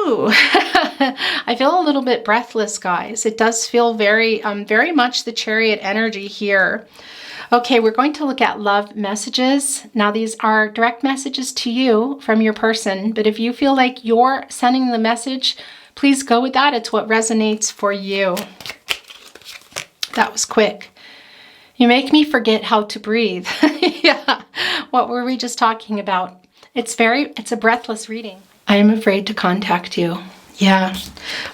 Ooh, I feel a little bit breathless, guys. It does feel very, very much the Chariot energy here. Okay, we're going to look at love messages. Now, these are direct messages to you from your person, but if you feel like you're sending the message, please go with that. It's what resonates for you. That was quick. You make me forget how to breathe. Yeah, what were we just talking about? It's a breathless reading. I am afraid to contact you. Yeah,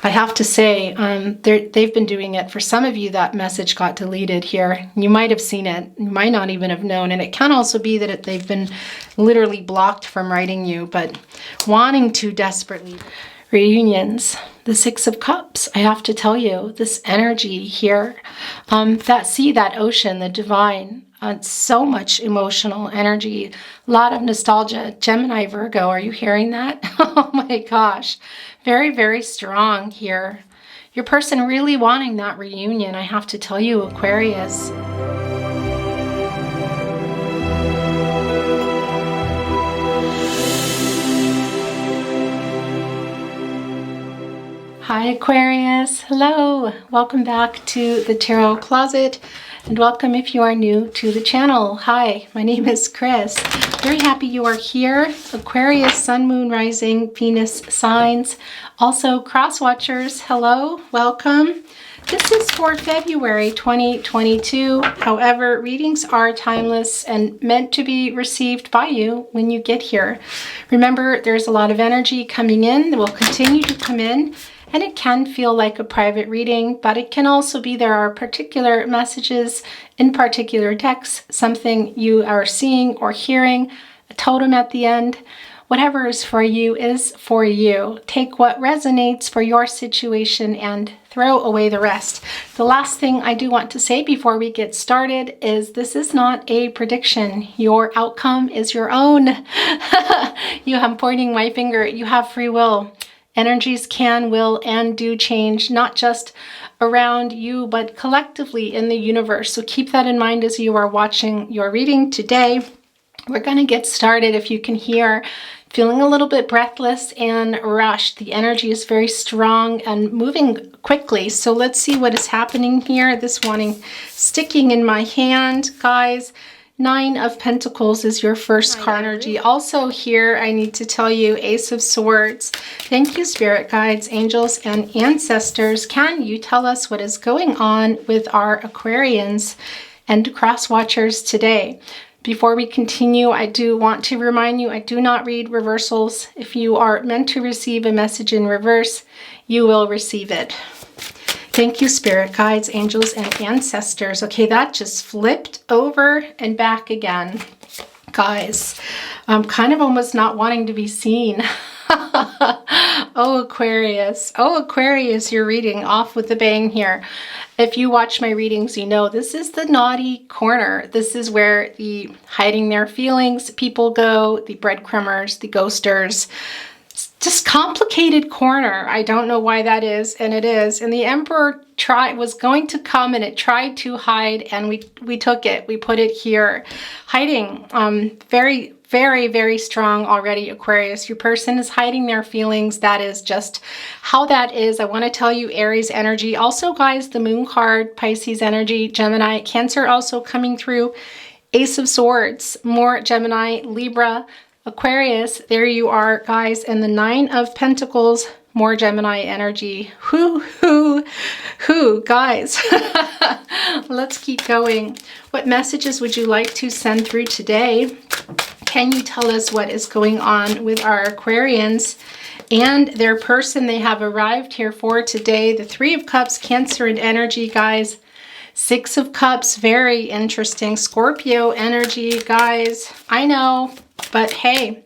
I have to say, they've been doing it. For some of you, that message got deleted here. You might have seen it. You might not even have known. And it can also be that they've been literally blocked from writing you, but wanting to desperately. Reunions, the Six of Cups. I have to tell you, this energy here, that sea, that ocean, the divine, so much emotional energy, a lot of nostalgia. Gemini, Virgo, are you hearing that? Oh my gosh, very, very strong here. Your person really wanting that reunion, I have to tell you, Aquarius. Hi Aquarius, hello, welcome back to the Tarot Closet, and welcome if you are new to the channel. Hi, my name is Chris. Very happy you are here. Aquarius, Sun, Moon, Rising, Venus signs. Also cross watchers, hello, welcome. This is for February 2022. However, readings are timeless and meant to be received by you when you get here. Remember, there's a lot of energy coming in that will continue to come in. And it can feel like a private reading, but it can also be there are particular messages in particular decks, something you are seeing or hearing, a totem at the end. Whatever is for you is for you. Take what resonates for your situation and throw away the rest. The last thing I do want to say before we get started is this is not a prediction. Your outcome is your own. I'm pointing my finger. You have free will. Energies can, will, and do change, not just around you, but collectively in the universe. So keep that in mind as you are watching your reading today. We're going to get started. If you can hear, feeling a little bit breathless and rushed. The energy is very strong and moving quickly. So let's see what is happening here. This wanting, sticking in my hand, guys. Nine of Pentacles is your first card energy. Also here, I need to tell you, Ace of Swords. Thank you, Spirit Guides, Angels, and Ancestors. Can you tell us what is going on with our Aquarians and Cross Watchers today? Before we continue, I do want to remind you, I do not read reversals. If you are meant to receive a message in reverse, you will receive it. Thank you, Spirit Guides, Angels, and Ancestors. Okay, that just flipped over and back again. Guys, I'm kind of almost not wanting to be seen. Oh, Aquarius. Oh, Aquarius, you're reading off with a bang here. If you watch my readings, you know this is the naughty corner. This is where the hiding their feelings people go, the breadcrumbers, the ghosters. Just complicated corner. I don't know why that is, and it is. And the Emperor was going to come, and it tried to hide, and we took it. We put it here, hiding. Very, very, very strong already, Aquarius. Your person is hiding their feelings. That is just how that is. I want to tell you, Aries energy. Also, guys, the Moon card, Pisces energy, Gemini, Cancer also coming through. Ace of Swords, more Gemini, Libra, Aquarius, there you are, guys, and the Nine of Pentacles, more Gemini energy. Guys. Let's keep going. What messages would you like to send through today? Can you tell us what is going on with our Aquarians and their person they have arrived here for today? The Three of Cups, Cancer and energy, guys. Six of Cups, very interesting. Scorpio energy, guys. I know. But hey,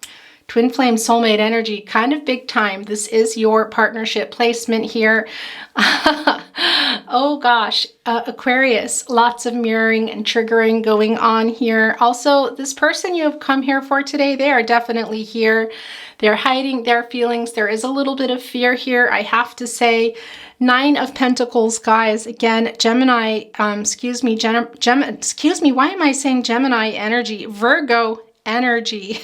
twin flame soulmate energy, kind of big time. This is your partnership placement here. Oh gosh, Aquarius, lots of mirroring and triggering going on here. Also, this person you have come here for today, they are definitely here. They're hiding their feelings. There is a little bit of fear here, I have to say. Nine of Pentacles, guys. Again, Gemini, excuse me, why am I saying Gemini energy? Virgo energy.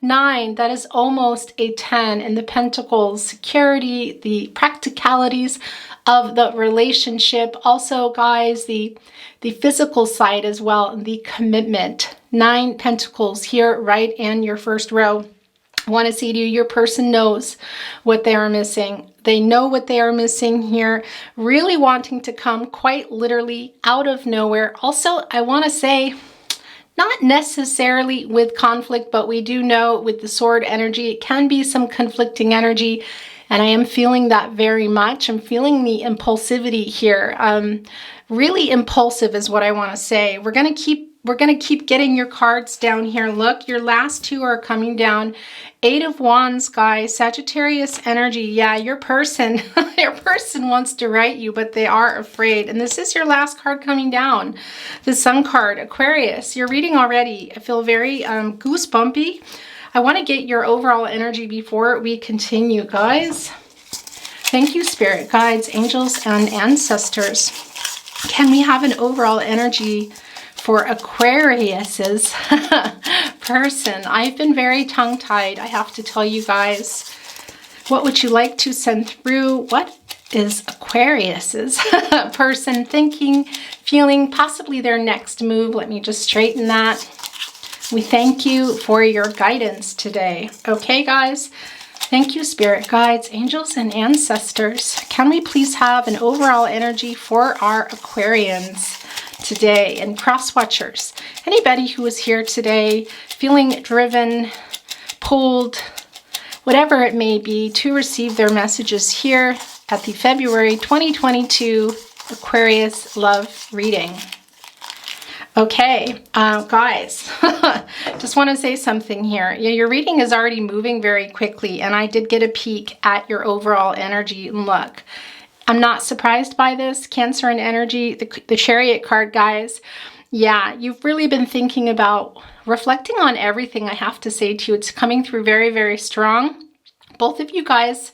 9, that is almost a 10 in the Pentacles, security, the practicalities of the relationship. Also, guys, the physical side as well, and the commitment. 9 Pentacles here, right in your first row. I want to say to you, your person knows what they are missing. They know what they are missing here, really wanting to come quite literally out of nowhere. Also, I want to say, not necessarily with conflict, but we do know with the sword energy, it can be some conflicting energy. And I am feeling that very much. I'm feeling the impulsivity here. Really impulsive is what I want to say. We're going to keep getting your cards down here. Look, your last 2 are coming down. 8 of Wands, guys. Sagittarius energy. Yeah, your person wants to write you, but they are afraid. And this is your last card coming down. The Sun card. Aquarius, your reading already. I feel very goosebumpy. I want to get your overall energy before we continue, guys. Thank you, spirit guides, angels, and ancestors. Can we have an overall energy for Aquarius's person? I've been very tongue-tied, I have to tell you guys. What would you like to send through? What is Aquarius's person thinking, feeling, possibly their next move? Let me just straighten that. We thank you for your guidance today. Okay, guys? Thank you, spirit guides, angels, and ancestors. Can we please have an overall energy for our Aquarians today? And cross watchers, anybody who is here today feeling driven, pulled, whatever it may be, to receive their messages here at the February 2022 Aquarius Love Reading. Okay, guys, just want to say something here. Yeah, your reading is already moving very quickly, and I did get a peek at your overall energy. And look, I'm not surprised by this. Cancer and energy, the Chariot card, guys. Yeah, you've really been thinking about reflecting on everything, I have to say to you. It's coming through very, very strong. Both of you guys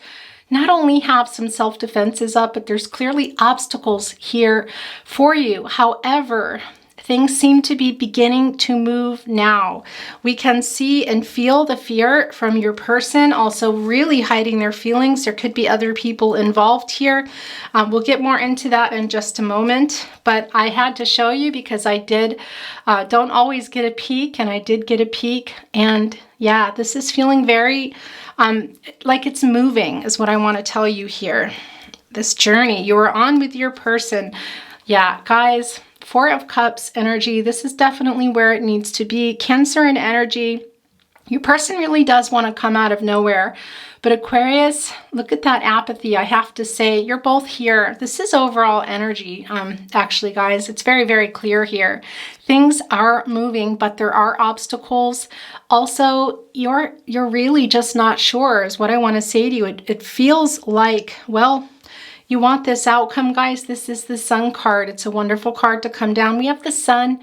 not only have some self-defenses up, but there's clearly obstacles here for you. However, things seem to be beginning to move now. We can see and feel the fear from your person, also really hiding their feelings. There could be other people involved here. We'll get more into that in just a moment, but I had to show you because I don't always get a peek, and I did get a peek. And yeah, this is feeling very like it's moving is what I want to tell you here. This journey you are on with your person. Yeah, guys, 4 of Cups energy. This is definitely where it needs to be. Cancer and energy. Your person really does want to come out of nowhere. But Aquarius, look at that apathy. I have to say, you're both here. This is overall energy. Actually, guys, it's very, very clear here. Things are moving, but there are obstacles. Also, you're really just not sure is what I want to say to you. It feels like, well, you want this outcome, guys. This is the Sun card. It's a wonderful card to come down. We have the Sun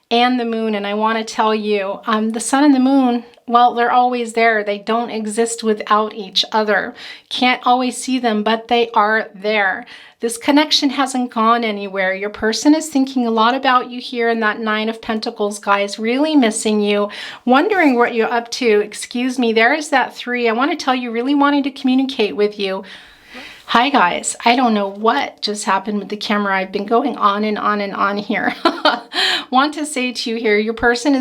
and the Moon, and I want to tell you, the Sun and the Moon, well, they're always there. They don't exist without each other. Can't always see them, but they are there. This connection hasn't gone anywhere. Your person is thinking a lot about you here in that 9 of Pentacles, guys, really missing you, wondering what you're up to. Excuse me, there is that 3. I want to tell you, really wanting to communicate with you. Hi guys, I don't know what just happened with the camera. I've been going on and on and on here. Want to say to you here, your person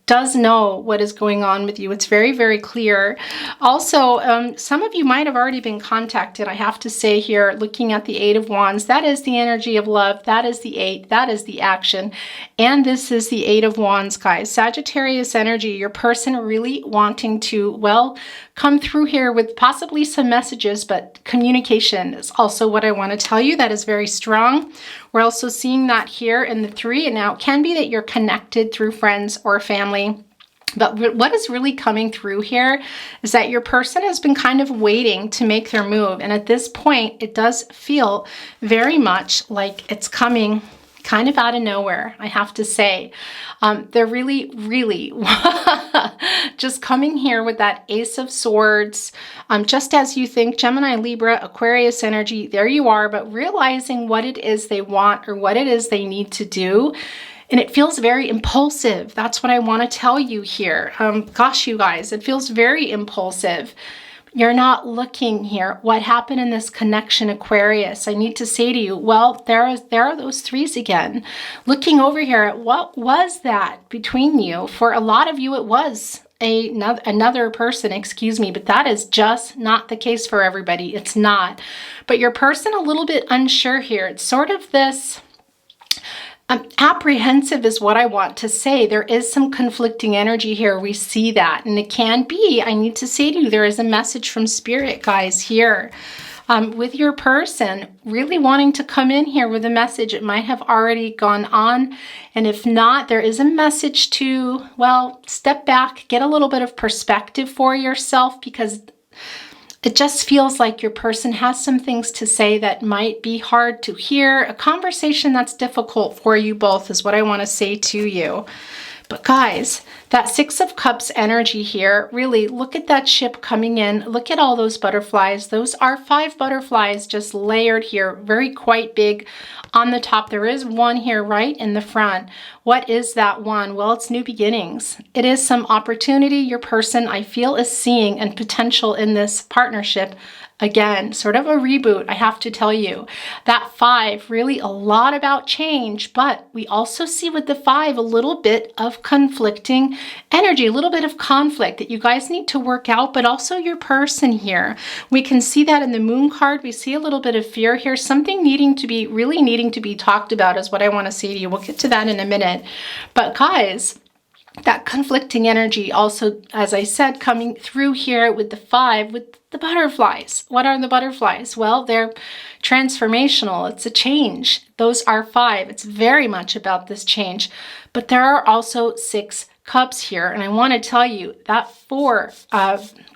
does know what is going on with you. It's very, very clear. Also, some of you might have already been contacted. I have to say here, looking at the 8 of Wands, that is the energy of love. That is the 8. That is the action. And this is the 8 of Wands, guys. Sagittarius energy, your person really wanting to, well, come through here with possibly some messages, but communication is also what I want to tell you. That is very strong. We're also seeing that here in the 3. And now it can be that you're connected through friends or family. But what is really coming through here is that your person has been kind of waiting to make their move. And at this point, it does feel very much like it's coming kind of out of nowhere, I have to say. They're really, really just coming here with that Ace of Swords. Just as you think, Gemini, Libra, Aquarius energy, there you are, but realizing what it is they want or what it is they need to do. And it feels very impulsive. That's what I want to tell you here. Gosh, you guys, it feels very impulsive. You're not looking here. What happened in this connection, Aquarius? I need to say to you, well, there are those threes again. Looking over here at what was that between you? For a lot of you, it was another person, excuse me, but that is just not the case for everybody. It's not. But your person a little bit unsure here. It's sort of this apprehensive is what I want to say. There is some conflicting energy here. We see that. And it can be, I need to say to you, there is a message from Spirit, guys, here. With your person really wanting to come in here with a message. It might have already gone on. And if not, there is a message to, well, step back, get a little bit of perspective for yourself, because it just feels like your person has some things to say that might be hard to hear. A conversation that's difficult for you both is what I want to say to you. But guys, that Six of Cups energy here, really look at that ship coming in. Look at all those butterflies. Those are 5 butterflies just layered here, very quite big on the top. There is one here right in the front. What is that one? Well, it's new beginnings. It is some opportunity your person, I feel, is seeing and potential in this partnership. Again, sort of a reboot, I have to tell you. That 5, really a lot about change, but we also see with the 5 a little bit of conflicting energy, a little bit of conflict that you guys need to work out, but also your person here. We can see that in the Moon card. We see a little bit of fear here, something really needing to be talked about is what I want to say to you. We'll get to that in a minute. But guys, that conflicting energy also, as I said, coming through here with the 5, with the butterflies. What are the butterflies? Well, they're transformational. It's a change. Those are 5. It's very much about this change. But there are also 6 Cups here. And I want to tell you that 4,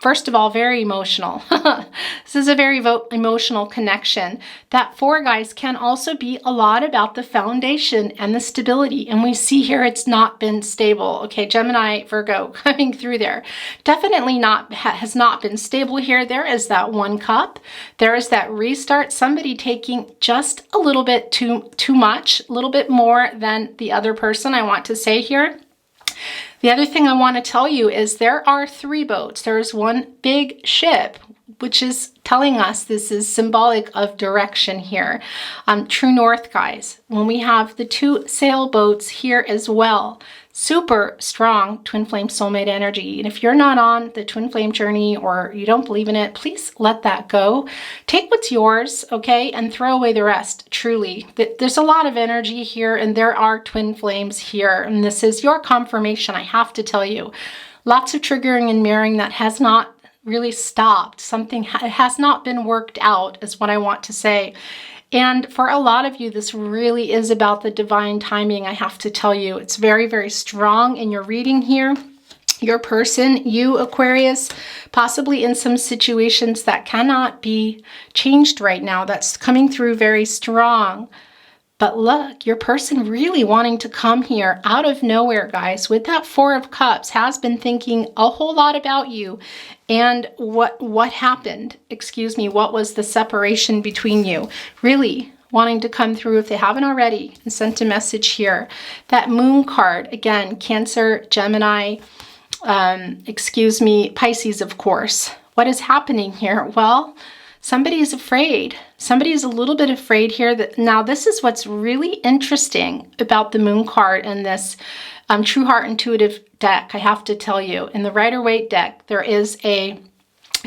first of all, very emotional. This is a very emotional connection. That 4, guys, can also be a lot about the foundation and the stability. And we see here it's not been stable. Okay, Gemini, Virgo coming through there. Definitely has not been stable here. There is that 1 cup. There is that restart. Somebody taking just a little bit too much, a little bit more than the other person, I want to say here. The other thing I want to tell you is there are 3 boats. There's one big ship, which is telling us this is symbolic of direction here. True north, guys. When we have the 2 sailboats here as well, super strong twin flame soulmate energy. And if you're not on the twin flame journey or you don't believe in it, please let that go. Take what's yours, okay, and throw away the rest. Truly, there's a lot of energy here, and there are twin flames here. And this is your confirmation, I have to tell you. Lots of triggering and mirroring that has not really stopped. Something has not been worked out, is what I want to say. And for a lot of you, this really is about the divine timing, I have to tell you. It's very, very strong in your reading here. Your person, you Aquarius, possibly in some situations that cannot be changed right now. That's coming through very strong. But look, your person really wanting to come here out of nowhere, guys, with that 4 of Cups, has been thinking a whole lot about you and what happened. Excuse me, what was the separation between you? Really wanting to come through if they haven't already and sent a message here. That Moon card, again, Cancer, Gemini, Pisces, of course. What is happening here? Well, somebody is afraid. Somebody is a little bit afraid here. Now, this is what's really interesting about the Moon card and this True Heart Intuitive deck, I have to tell you. In the Rider-Waite deck, there is a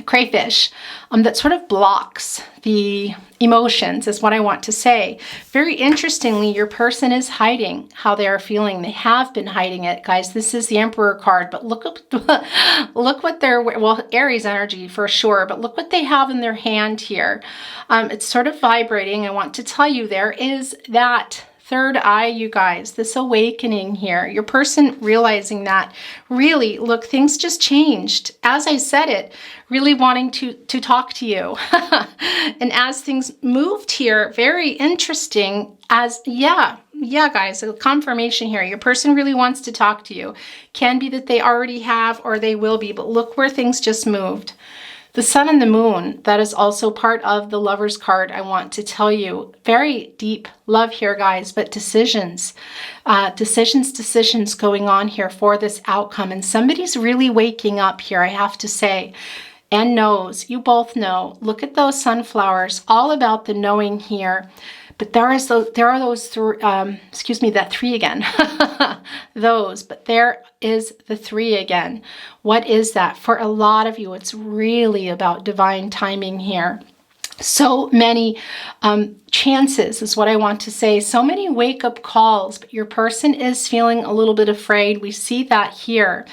crayfish that sort of blocks the emotions, is what I want to say. Very interestingly, your person is hiding how they are feeling. They have been hiding it, guys. This is the Emperor card, but look what they're, well, Aries energy for sure, but look what they have in their hand here. It's sort of vibrating. I want to tell you there is that 3rd eye, you guys, this awakening here, your person realizing that really, look, things just changed. As I said it, really wanting to talk to you. And as things moved here, very interesting as, yeah, guys, a confirmation here. Your person really wants to talk to you. Can be that they already have or they will be, but look where things just moved. The sun and the moon, that is also part of the Lover's card. I want to tell you, very deep love here, guys, but decisions going on here for this outcome. And somebody's really waking up here, I have to say, and knows. You both know. Look at those sunflowers, all about the knowing here. But there are those that three again. Those, but there is the three again. What is that? For a lot of you, it's really about divine timing here. So many chances is what I want to say. So many wake-up calls, but your person is feeling a little bit afraid. We see that here.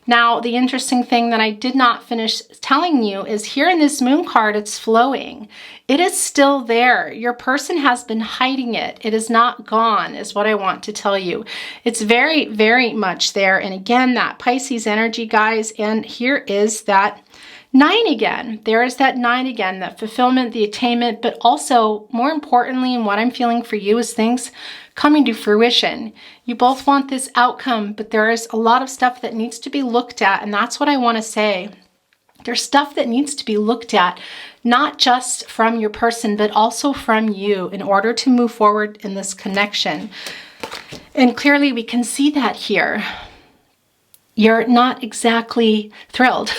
Now, the interesting thing that I did not finish telling you is here in this moon card, it's flowing. It is still there. Your person has been hiding it. It is not gone, is what I want to tell you. It's very, very much there. And again, that Pisces energy, guys, and here is that 9 again. There is that 9 again, that fulfillment, the attainment, but also more importantly, and what I'm feeling for you is things coming to fruition. You both want this outcome, but there is a lot of stuff that needs to be looked at. And that's what I want to say. There's stuff that needs to be looked at, not just from your person, but also from you in order to move forward in this connection. And clearly we can see that here. You're not exactly thrilled.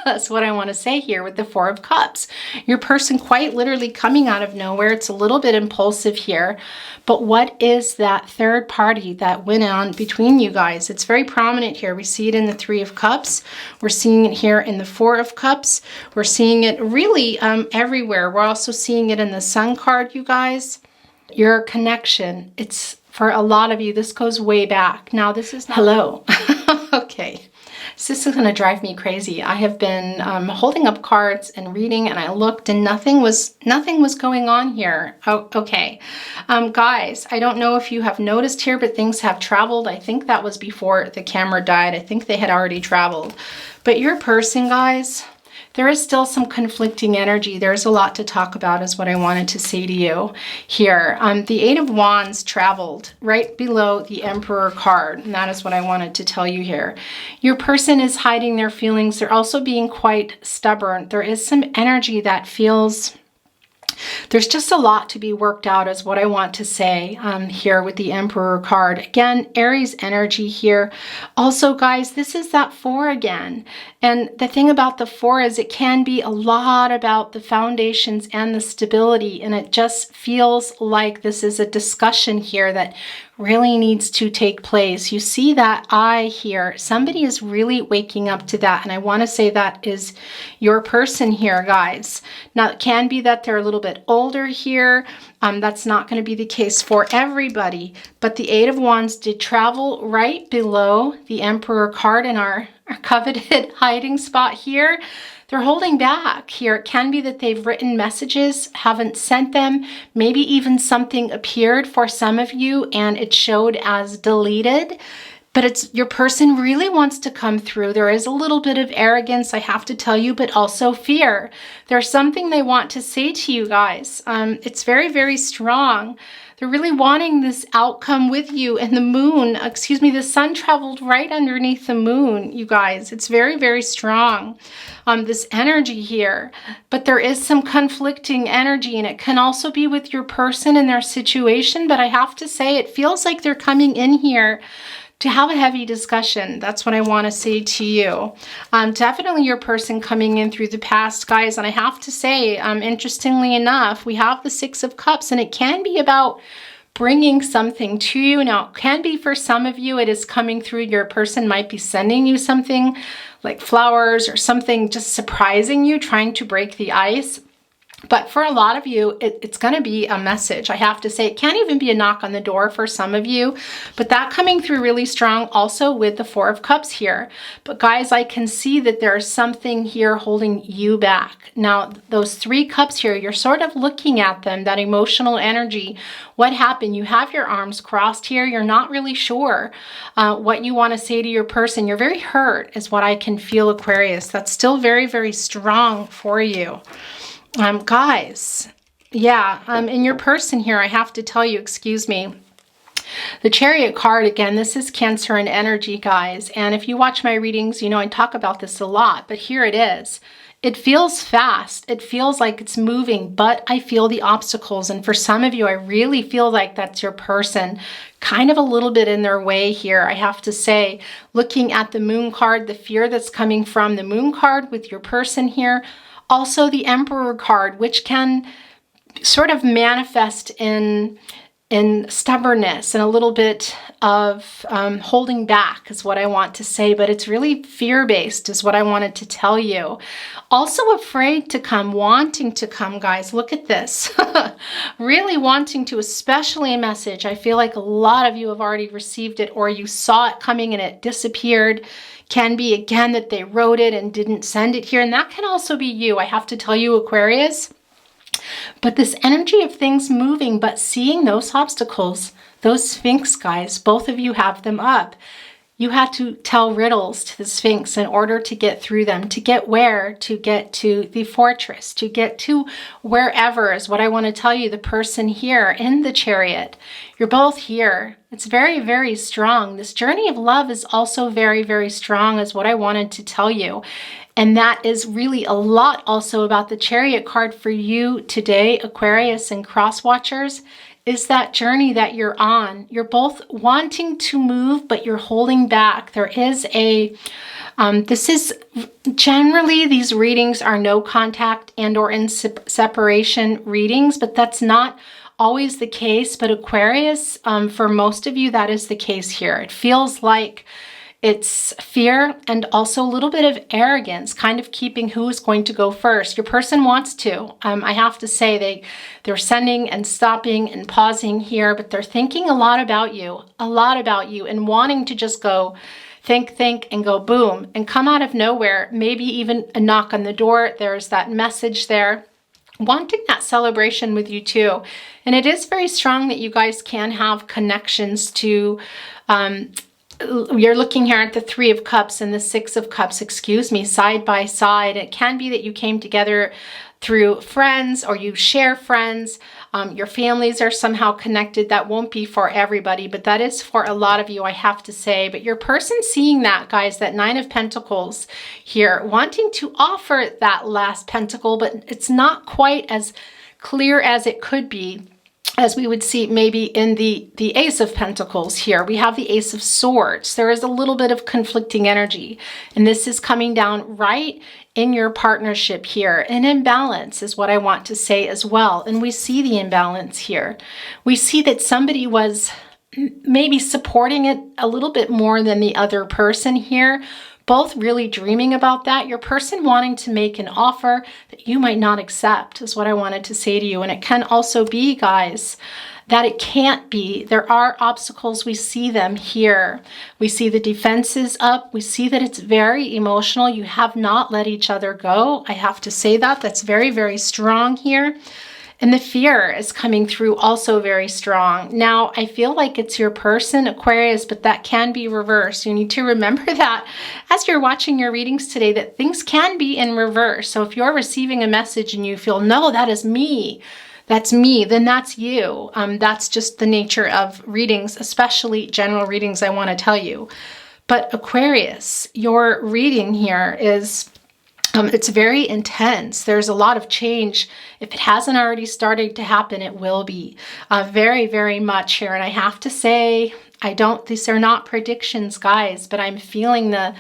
That's what I want to say here with the Four of Cups. Your person quite literally coming out of nowhere. It's a little bit impulsive here. But what is that third party that went on between you guys? It's very prominent here. We see it in the Three of Cups. We're seeing it here in the Four of Cups. We're seeing it really everywhere. We're also seeing it in the Sun card, you guys. Your connection. It's for a lot of you, this goes way back. Now, this is not... Hello. Okay. So this is going to drive me crazy. I have been holding up cards and reading, and I looked, and nothing was going on here. Oh, okay. Guys, I don't know if you have noticed here, but things have traveled. I think that was before the camera died. I think they had already traveled. But your person, guys... There is still some conflicting energy. There's a lot to talk about is what I wanted to say to you here. The Eight of Wands traveled right below the Emperor card. And that is what I wanted to tell you here. Your person is hiding their feelings. They're also being quite stubborn. There is some energy that feels... There's just a lot to be worked out is what I want to say here with the Emperor card. Again, Aries energy here. Also, guys, this is that 4 again. And the thing about the 4 is it can be a lot about the foundations and the stability. And it just feels like this is a discussion here that really needs to take place. You see that eye here. Somebody is really waking up to that. And I want to say that is your person here, guys. Now, it can be that they're a little bit older here. That's not going to be the case for everybody. But the Eight of Wands did travel right below the Emperor card in our coveted hiding spot here. They're holding back here. It can be that they've written messages, haven't sent them. Maybe even something appeared for some of you and it showed as deleted. But it's your person really wants to come through. There is a little bit of arrogance, I have to tell you, but also fear. There's something they want to say to you guys. It's very, very strong. They're really wanting this outcome with you. And the moon, the sun traveled right underneath the moon, you guys. It's very, very strong, this energy here. But there is some conflicting energy, and it can also be with your person and their situation. But I have to say, it feels like they're coming in here to have a heavy discussion. That's what I want to say to you. Definitely your person coming in through the past, guys. And I have to say, interestingly enough, we have the Six of Cups, and it can be about bringing something to you. Now, it can be for some of you, it is coming through. Your person might be sending you something like flowers or something, just surprising you, trying to break the ice. But for a lot of you, it's going to be a message. I have to say, it can't even be a knock on the door for some of you, but that coming through really strong also with the Four of Cups here. But guys, I can see that there's something here holding you back. Now, those 3 cups here, you're sort of looking at them, that emotional energy. What happened? You have your arms crossed here. You're not really sure what you want to say to your person. You're very hurt is what I can feel, Aquarius. That's still very, very strong for you. Guys, yeah, in your person here, I have to tell you, the Chariot card, again, this is Cancer and energy, guys. And if you watch my readings, you know I talk about this a lot, but here it is. it feels fast. It feels like it's moving, but I feel the obstacles. And for some of you, I really feel like that's your person kind of a little bit in their way here. I have to say, looking at the Moon card, the fear that's coming from the Moon card with your person here. Also the Emperor card, which can sort of manifest in stubbornness and a little bit of holding back is what I want to say, but it's really fear-based is what I wanted to tell you. Also afraid to come, wanting to come, guys. Look at this. Really wanting to, especially a message. I feel like a lot of you have already received it, or you saw it coming and it disappeared. Can be, again, that they wrote it and didn't send it here, and that can also be you. I have to tell you, Aquarius. But this energy of things moving, but seeing those obstacles, those Sphinx, guys, both of you have them up. You had to tell riddles to the Sphinx in order to get through them, to get where? To get to the fortress, to get to wherever is what I want to tell you. The person here in the Chariot, you're both here. It's very, very strong. This journey of love is also very, very strong is what I wanted to tell you. And that is really a lot also about the Chariot card for you today, Aquarius and cross watchers, is that journey that you're on. You're both wanting to move, but you're holding back. There is a, this is generally, these readings are no contact and or in separation readings, but that's not always the case. But Aquarius, for most of you, that is the case here. It feels like it's fear and also a little bit of arrogance, kind of keeping who is going to go first. Your person wants to. I have to say they're sending and stopping and pausing here, but they're thinking a lot about you, and wanting to just go think, and go boom, and come out of nowhere, maybe even a knock on the door. There's that message there. Wanting that celebration with you too. And it is very strong that you guys can have connections to, you're looking here at the Three of Cups and the Six of Cups, side by side. It can be that you came together through friends or you share friends. Your families are somehow connected. That won't be for everybody, but that is for a lot of you, I have to say. But your person seeing that, guys, that Nine of Pentacles here, wanting to offer that last pentacle, but it's not quite as clear as it could be, as we would see maybe in the Ace of Pentacles here. We have the Ace of Swords. There is a little bit of conflicting energy, and this is coming down right in your partnership here. An imbalance is what I want to say as well. And we see the imbalance here. We see that somebody was maybe supporting it a little bit more than the other person here, both really dreaming about that. Your person wanting to make an offer that you might not accept is what I wanted to say to you. And it can also be, guys, that it can't be. There are obstacles. We see them here. We see the defenses up. We see that it's very emotional. You have not let each other go. I have to say that. That's very, very strong here. And the fear is coming through also very strong. Now, I feel like it's your person, Aquarius, but that can be reversed. You need to remember that as you're watching your readings today, that things can be in reverse. So if you're receiving a message and you feel, no, that is me, that's me, then that's you. That's just the nature of readings, especially general readings, I want to tell you. But Aquarius, your reading here is it's very intense. There's a lot of change. If it hasn't already started to happen, it will be very, very much here. And I have to say, these are not predictions, guys, but I'm feeling the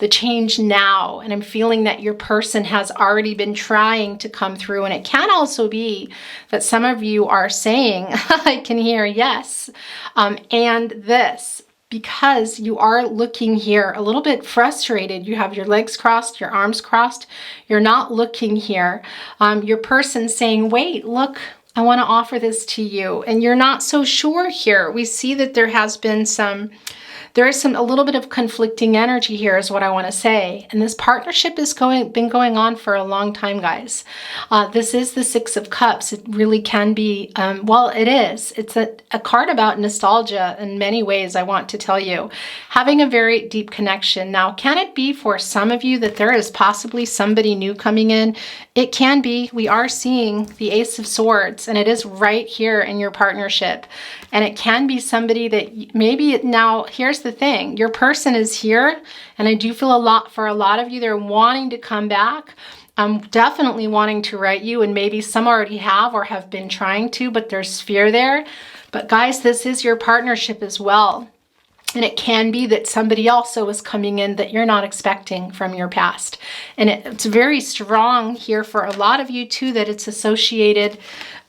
change now. And I'm feeling that your person has already been trying to come through. And it can also be that some of you are saying, I can hear yes, and this. Because you are looking here a little bit frustrated. You have your legs crossed, your arms crossed. You're not looking here. Your person saying, wait, look, I want to offer this to you. And you're not so sure here. We see that there is a little bit of conflicting energy here is what I want to say. And this partnership has been going on for a long time, guys. This is the Six of Cups. It really can be, well, it is. It's a card about nostalgia in many ways, I want to tell you. Having a very deep connection. Now, can it be for some of you that there is possibly somebody new coming in? It can be. We are seeing the Ace of Swords, and it is right here in your partnership. And it can be somebody that maybe now, here's the thing, your person is here, and I do feel for a lot of you, they're wanting to come back, definitely wanting to write you, and maybe some already have or have been trying to, but there's fear there. But guys, this is your partnership as well. And it can be that somebody also is coming in that you're not expecting from your past. And it's very strong here for a lot of you too, that it's associated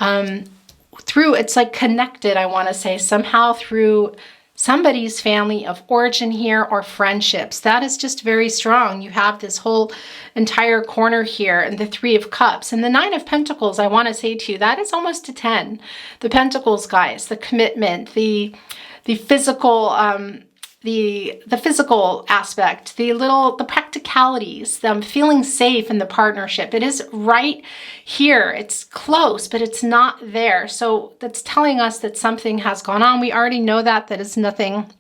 through, it's like connected, I want to say, somehow through somebody's family of origin here or friendships. That is just very strong. You have this whole entire corner here and the Three of Cups and the Nine of Pentacles. I want to say to you, that is almost a 10. The Pentacles, guys, the commitment, the physical, the physical aspect, the practicalities, them feeling safe in the partnership. It is right here. It's close, but it's not there. So that's telling us that something has gone on. We already know that is nothing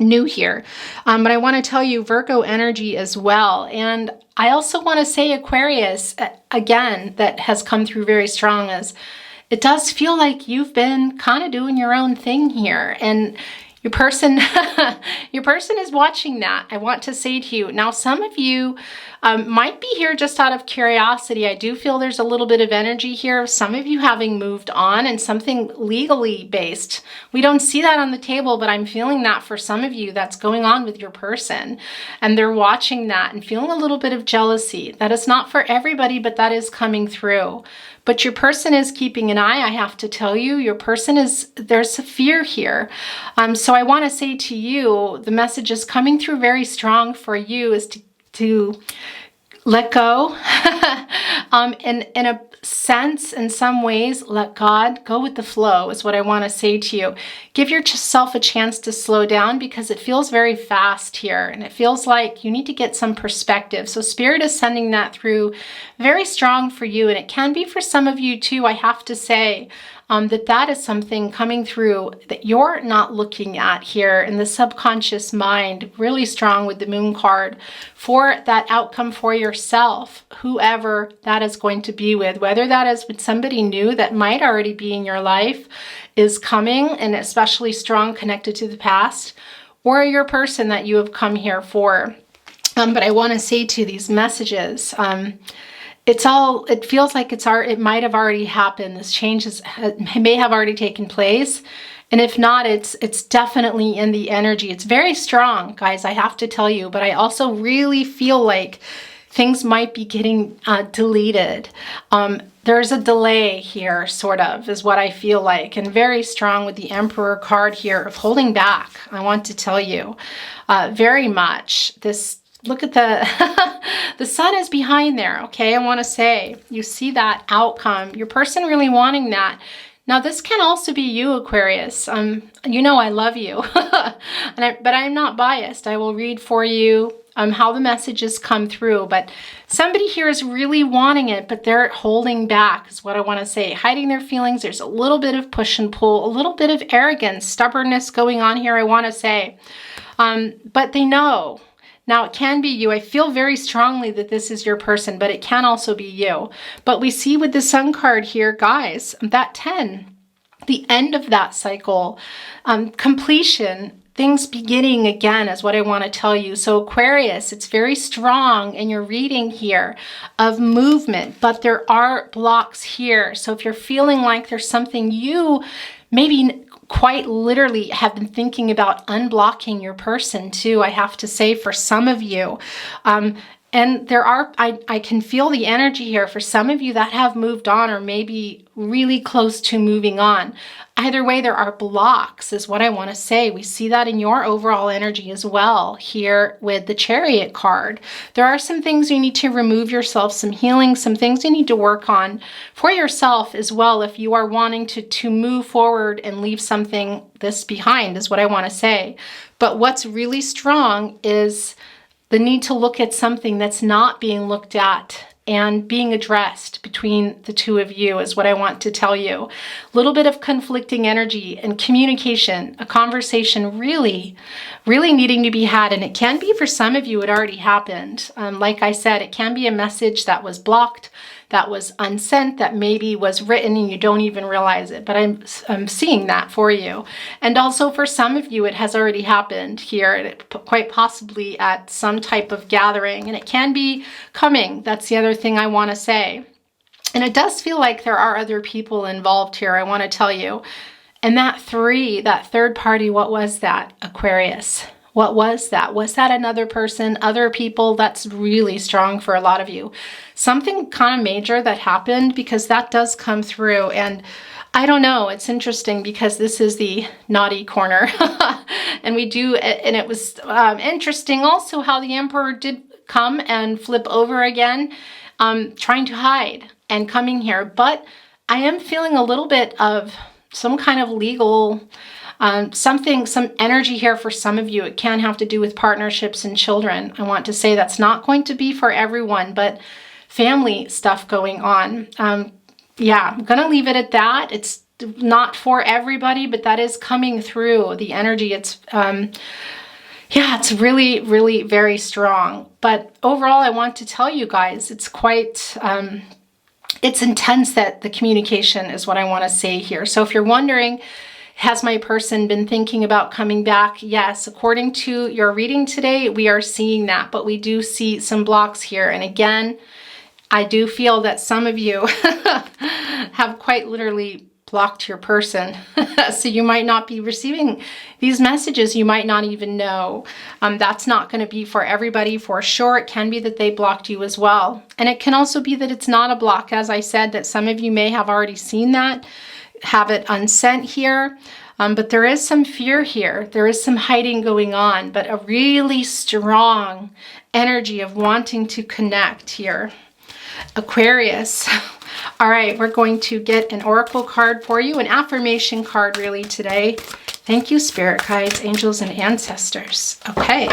new here. But I want to tell you Virgo energy as well. And I also want to say Aquarius, again, that has come through very strong, as it does feel like you've been kind of doing your own thing here. And your person is watching that. I want to say to you, now some of you might be here just out of curiosity. I do feel there's a little bit of energy here of some of you having moved on and something legally based. We don't see that on the table, but I'm feeling that for some of you that's going on with your person. And they're watching that and feeling a little bit of jealousy. That is not for everybody, but that is coming through. But your person is keeping an eye, I have to tell you. Your person is, there's a fear here. So I want to say to you, the message is coming through very strong for you is to let go. In a sense, in some ways, let God go with the flow is what I want to say to you. Give yourself a chance to slow down because it feels very fast here and it feels like you need to get some perspective. So Spirit is sending that through very strong for you, and it can be for some of you too, I have to say. That is something coming through that you're not looking at here in the subconscious mind, really strong with the Moon card for that outcome for yourself, whoever that is going to be with, whether that is with somebody new that might already be in your life is coming and especially strong connected to the past, or your person that you have come here for. But I want to say to these messages, it feels like it might have already happened. This change may have already taken place. And if not, it's definitely in the energy. It's very strong, guys, I have to tell you. But I also really feel like things might be getting deleted. There's a delay here, sort of, is what I feel like. And very strong with the Emperor card here of holding back, I want to tell you. Very much. Look at the sun is behind there, okay? I want to say, you see that outcome. Your person really wanting that. Now, this can also be you, Aquarius. You know I love you, but I'm not biased. I will read for you how the messages come through. But somebody here is really wanting it, but they're holding back is what I want to say. Hiding their feelings. There's a little bit of push and pull, a little bit of arrogance, stubbornness going on here, I want to say. But they know. Now, it can be you. I feel very strongly that this is your person, but it can also be you. But we see with the Sun card here, guys, that 10, the end of that cycle, completion, things beginning again is what I want to tell you. So Aquarius, it's very strong in your reading here of movement, but there are blocks here. So if you're feeling like there's something you maybe quite literally have been thinking about unblocking your person too, I have to say, for some of you. And there are, I can feel the energy here for some of you that have moved on or maybe really close to moving on. Either way, there are blocks is what I want to say. We see that in your overall energy as well here with the Chariot card. There are some things you need to remove yourself, some healing, some things you need to work on for yourself as well if you are wanting to move forward and leave something this behind is what I want to say. But what's really strong is the need to look at something that's not being looked at and being addressed between the two of you is what I want to tell you. A little bit of conflicting energy and communication, a conversation really needing to be had. And it can be for some of you, it already happened. Like I said, it can be a message that was blocked, that was unsent, that maybe was written and you don't even realize it. But I'm seeing that for you. And also for some of you, it has already happened here, quite possibly at some type of gathering, and it can be coming. That's the other thing I want to say. And it does feel like there are other people involved here, I want to tell you. And that third party, what was that, Aquarius? What was that? Was that another person, other people? That's really strong for a lot of you. Something kind of major that happened, because that does come through. And I don't know, it's interesting because this is the naughty corner. And it was interesting also how the Emperor did come and flip over again, trying to hide and coming here. But I am feeling a little bit of some kind of legal, some energy here for some of you. It can have to do with partnerships and children. I want to say that's not going to be for everyone, but family stuff going on. Yeah, I'm going to leave it at that. It's not for everybody, but that is coming through the energy. It's, yeah, it's really, really very strong. But overall, I want to tell you guys, it's quite, it's intense, that the communication is what I want to say here. So if you're wondering, has my person been thinking about coming back? Yes, according to your reading today, we are seeing that, but we do see some blocks here. And again, I do feel that some of you have quite literally blocked your person. So you might not be receiving these messages. You might not even know. That's not going to be for everybody for sure. It can be that they blocked you as well. And it can also be that it's not a block. As I said, that some of you may have already seen that, have it unsent here. But there is some fear here. There is some hiding going on, but a really strong energy of wanting to connect here. Aquarius. All right, we're going to get an oracle card for you, an affirmation card really today. Thank you, spirit guides, angels, and ancestors. Okay,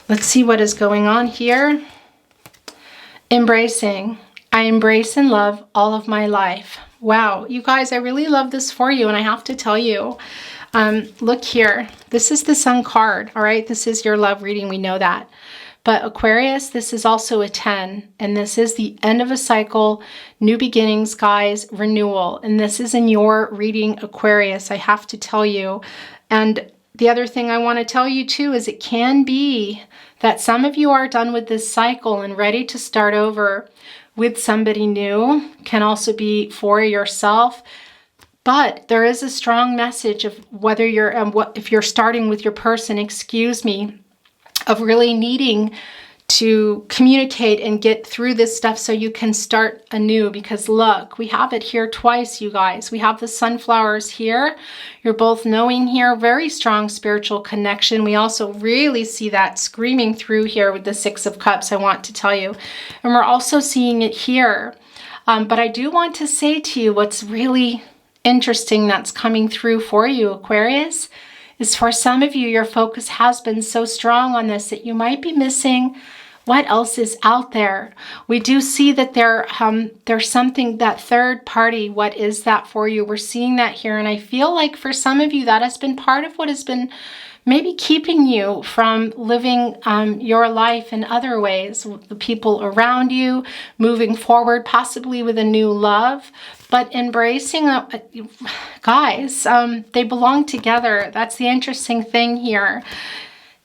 let's see what is going on here. Embracing. I embrace and love all of my life. Wow, you guys, I really love this for you, and I have to tell you, look here. This is the Sun card, all right? This is your love reading, we know that. But Aquarius, this is also a 10, and this is the end of a cycle, new beginnings, guys, renewal. And this is in your reading, Aquarius, I have to tell you. And the other thing I want to tell you too is it can be that some of you are done with this cycle and ready to start over with somebody new. Can also be for yourself. But there is a strong message of whether you're, if you're starting with your person, of really needing to communicate and get through this stuff so you can start anew. Because look, we have it here twice, you guys. We have the sunflowers here. You're both knowing here, very strong spiritual connection. We also really see that screaming through here with the Six of Cups, I want to tell you. And we're also seeing it here. But I do want to say to you what's really interesting that's coming through for you, Aquarius, is for some of you, your focus has been so strong on this that you might be missing what else is out there. We do see that there's something, that third party. What is that for you? We're seeing that here. And I feel like for some of you, that has been part of what has been maybe keeping you from living your life in other ways, the people around you, moving forward, possibly with a new love. But embracing, guys, they belong together. That's the interesting thing here.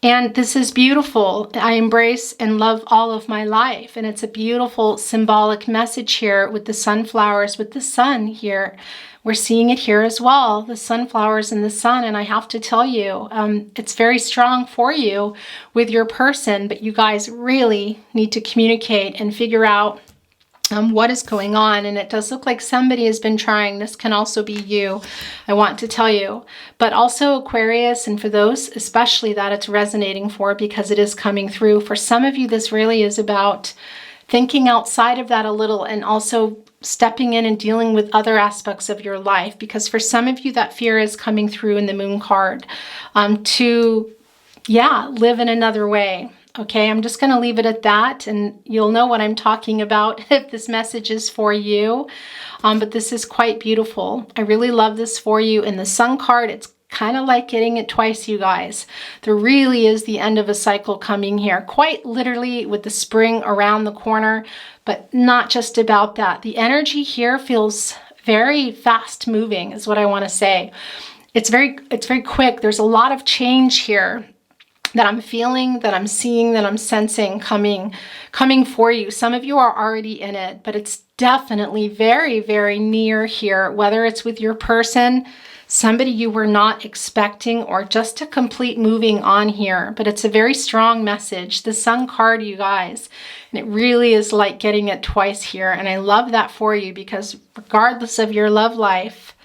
And this is beautiful. I embrace and love all of my life. And it's a beautiful symbolic message here with the sunflowers, with the sun here. We're seeing it here as well, the sunflowers and the sun. And I have to tell you, it's very strong for you with your person. But you guys really need to communicate and figure out what is going on. And it does look like somebody has been trying. This can also be you, I want to tell you. But also Aquarius, and for those especially that it's resonating for, because it is coming through. For some of you, this really is about thinking outside of that a little, and also stepping in and dealing with other aspects of your life. Because for some of you, that fear is coming through in the Moon card to live in another way. Okay, I'm just going to leave it at that, and you'll know what I'm talking about if this message is for you. But this is quite beautiful. I really love this for you. In the Sun card, it's kind of like getting it twice, you guys. There really is the end of a cycle coming here, quite literally with the spring around the corner, but not just about that. The energy here feels very fast moving is what I want to say. It's very quick. There's a lot of change here that I'm feeling, that I'm seeing, that I'm sensing coming for you. Some of you are already in it, but it's definitely very, very near here, whether it's with your person, somebody you were not expecting, or just a complete moving on here. But it's a very strong message. The Sun card, you guys, and it really is like getting it twice here. And I love that for you, because regardless of your love life,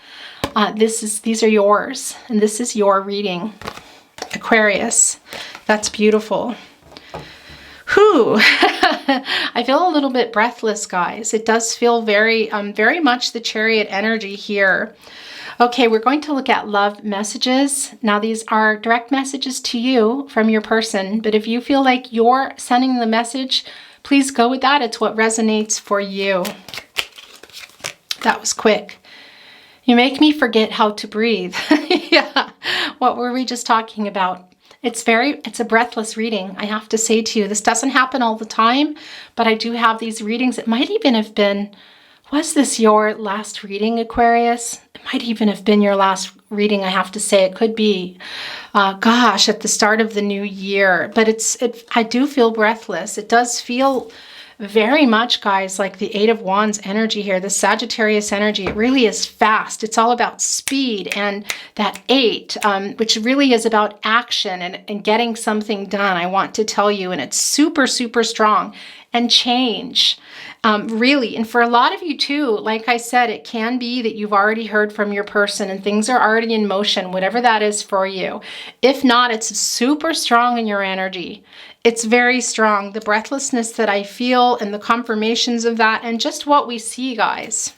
these are yours, and this is your reading. Aquarius, that's beautiful. Whew. I feel a little bit breathless, guys. It does feel very much the Chariot energy here. Okay, we're going to look at love messages. Now, these are direct messages to you from your person, but if you feel like you're sending the message, please go with that. It's what resonates for you. That was quick. You make me forget how to breathe. Yeah. What were we just talking about? It's a breathless reading. I have to say to you, this doesn't happen all the time, but I do have these readings. It might even have been, was this your last reading, Aquarius? It might even have been your last reading, I have to say. It could be, gosh, at the start of the new year. But I do feel breathless. It does feel very much, guys, like the Eight of Wands energy here, the Sagittarius energy. It really is fast. It's all about speed, and that 8, which really is about action and getting something done, I want to tell you. And it's super, super strong. And change, really. And for a lot of you too, like I said, it can be that you've already heard from your person and things are already in motion, whatever that is for you. If not, it's super strong in your energy. It's very strong. The breathlessness that I feel and the confirmations of that, and just what we see, guys.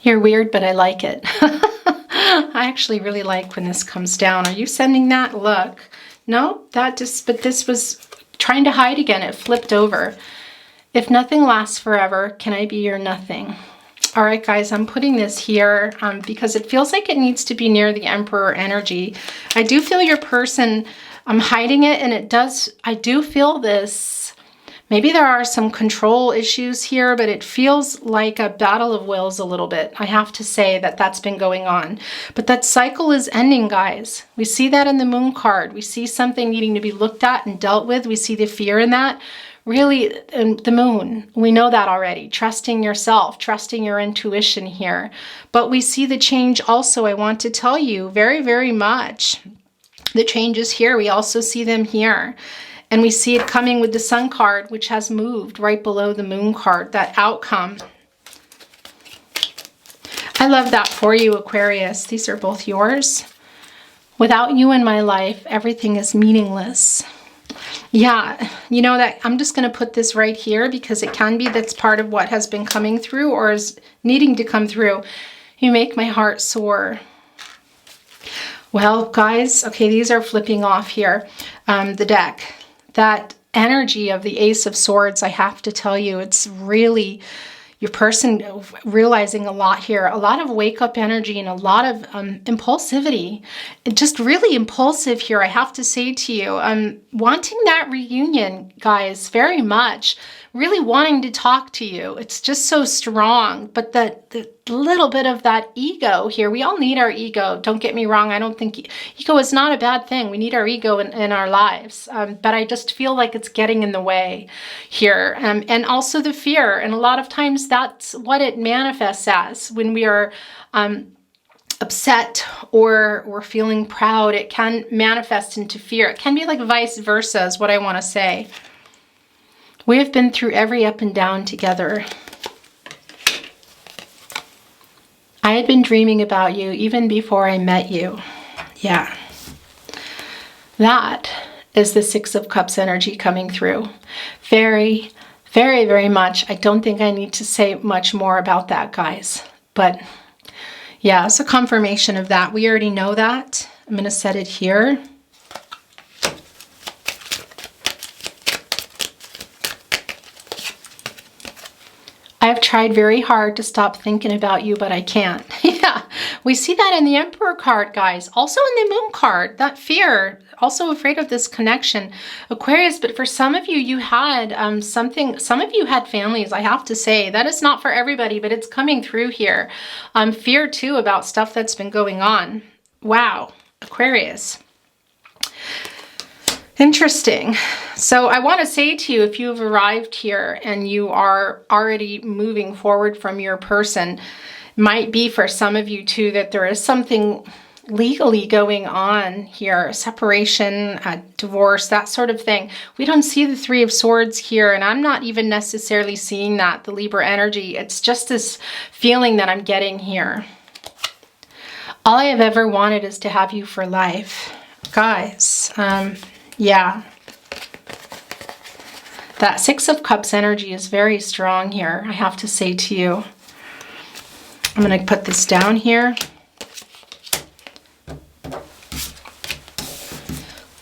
You're weird, but I like it. I actually really like when this comes down. Are you sending that? Look. No, but this was trying to hide again. It flipped over. If nothing lasts forever, can I be your nothing? All right, guys, I'm putting this here because it feels like it needs to be near the Emperor energy. I do feel your person, I'm hiding it, and it does, I do feel this. Maybe there are some control issues here, but it feels like a battle of wills a little bit. I have to say that that's been going on. But that cycle is ending, guys. We see that in the Moon card. We see something needing to be looked at and dealt with. We see the fear in that. Really, the Moon, we know that already. Trusting yourself, trusting your intuition here. But we see the change also, I want to tell you, very, very much. The changes here, we also see them here. And we see it coming with the Sun card, which has moved right below the Moon card, that outcome. I love that for you, Aquarius. These are both yours. Without you in my life, everything is meaningless. Yeah, you know that I'm just going to put this right here because it can be that's part of what has been coming through or is needing to come through. You make my heart soar. Well, guys, okay, these are flipping off here. The deck. That energy of the Ace of Swords, I have to tell you, it's really your person realizing a lot here, a lot of wake up energy and a lot of impulsivity. Just really impulsive here, I have to say to you. Wanting that reunion, guys, very much. Really wanting to talk to you. It's just so strong. But the little bit of that ego here, we all need our ego. Don't get me wrong. I don't think ego is not a bad thing. We need our ego in our lives. But I just feel like it's getting in the way here. And also the fear. And a lot of times that's what it manifests as when we are upset or we're feeling proud. It can manifest into fear. It can be like vice versa is what I want to say. We have been through every up and down together. I had been dreaming about you even before I met you. Yeah. That is the Six of Cups energy coming through. Very, very, very much. I don't think I need to say much more about that, guys. But yeah, it's a confirmation of that. We already know that. I'm going to set it here. I've tried very hard to stop thinking about you, but I can't. Yeah, we see that in the Emperor card, guys. Also in the Moon card, that fear, also afraid of this connection. Aquarius, but for some of you, you had some of you had families, I have to say. That is not for everybody, but it's coming through here. Fear too about stuff that's been going on. Wow, Aquarius. Interesting. So I want to say to you, if you've arrived here and you are already moving forward from your person, might be for some of you too that there is something legally going on here, separation, divorce, that sort of thing. We don't see the Three of Swords here, and I'm not even necessarily seeing that, the Libra energy. It's just this feeling that I'm getting here. All I have ever wanted is to have you for life. Guys, yeah. That Six of Cups energy is very strong here, I have to say to you. I'm going to put this down here.